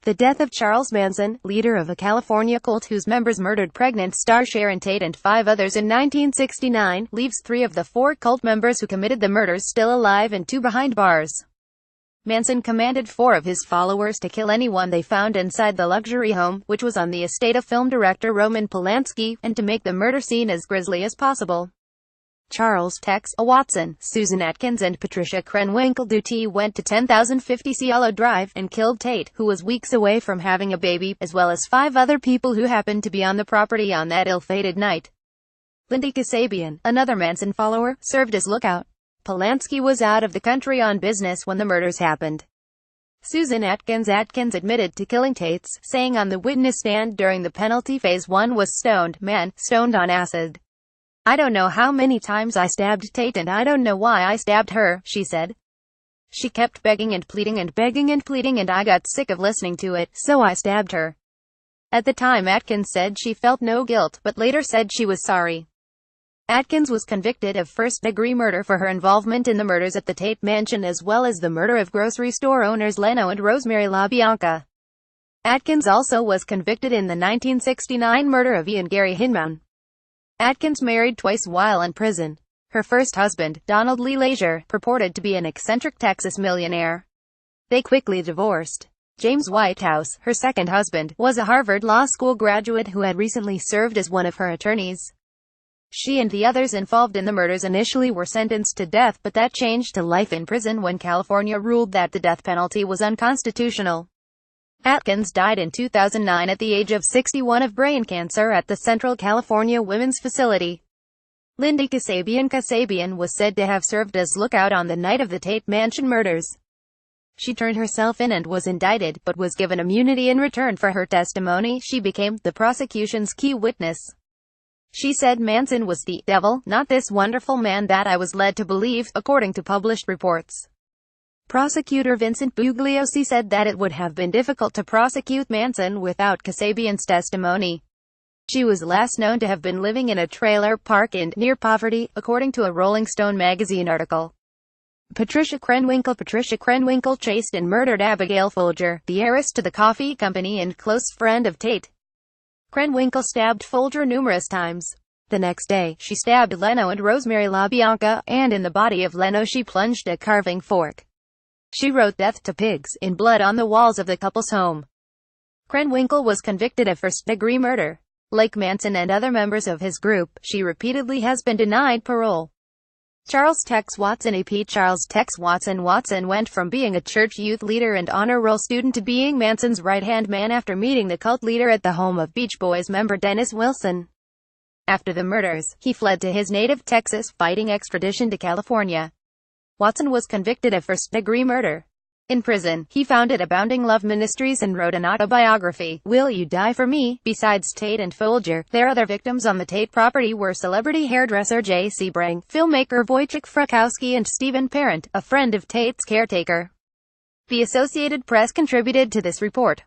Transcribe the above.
The death of Charles Manson, leader of a California cult whose members murdered pregnant star Sharon Tate and 5 others in 1969, leaves 3 of the 4 cult members who committed the murders still alive and 2 behind bars. Manson commanded 4 of his followers to kill anyone they found inside the luxury home, which was on the estate of film director Roman Polanski, and to make the murder scene as grisly as possible. Charles, Tex, Watson, Susan Atkins and Patricia Krenwinkel dutiy went to 10,050 Cielo Drive, and killed Tate, who was weeks away from having a baby, as well as 5 other people who happened to be on the property on that ill-fated night. Lindy Kasabian, another Manson follower, served as lookout. Polanski was out of the country on business when the murders happened. Susan Atkins admitted to killing Tates, saying on the witness stand during the penalty phase 1 was stoned on acid. "I don't know how many times I stabbed Tate and I don't know why I stabbed her," she said. "She kept begging and pleading and begging and pleading and I got sick of listening to it, so I stabbed her." At the time Atkins said she felt no guilt, but later said she was sorry. Atkins was convicted of first-degree murder for her involvement in the murders at the Tate mansion as well as the murder of grocery store owners Leno and Rosemary LaBianca. Atkins also was convicted in the 1969 murder of Ian Gary Hinman. Atkins married twice while in prison. Her first husband, Donald Lee Lazier, purported to be an eccentric Texas millionaire. They quickly divorced. James Whitehouse, her second husband, was a Harvard Law School graduate who had recently served as one of her attorneys. She and the others involved in the murders initially were sentenced to death, but that changed to life in prison when California ruled that the death penalty was unconstitutional. Atkins died in 2009 at the age of 61 of brain cancer at the Central California Women's Facility. Lindy Kasabian was said to have served as lookout on the night of the Tate Mansion murders. She turned herself in and was indicted, but was given immunity in return for her testimony. She became the prosecution's key witness. She said Manson was the devil, not this wonderful man that I was led to believe, according to published reports. Prosecutor Vincent Bugliosi said that it would have been difficult to prosecute Manson without Kasabian's testimony. She was last known to have been living in a trailer park in near poverty, according to a Rolling Stone magazine article. Patricia Krenwinkel chased and murdered Abigail Folger, the heiress to the coffee company and close friend of Tate. Krenwinkel stabbed Folger numerous times. The next day, she stabbed Leno and Rosemary LaBianca, and in the body of Leno she plunged a carving fork. She wrote "Death to Pigs" in blood on the walls of the couple's home. Krenwinkel was convicted of first-degree murder. Like Manson and other members of his group, she repeatedly has been denied parole. Charles Tex Watson AP Charles Tex Watson went from being a church youth leader and honor roll student to being Manson's right-hand man after meeting the cult leader at the home of Beach Boys member Dennis Wilson. After the murders, he fled to his native Texas, fighting extradition to California. Watson was convicted of first-degree murder. In prison, he founded Abounding Love Ministries and wrote an autobiography, Will You Die For Me? Besides Tate and Folger, their other victims on the Tate property were celebrity hairdresser J. C. Brang, filmmaker Wojciech Frykowski and Stephen Parent, a friend of Tate's caretaker. The Associated Press contributed to this report.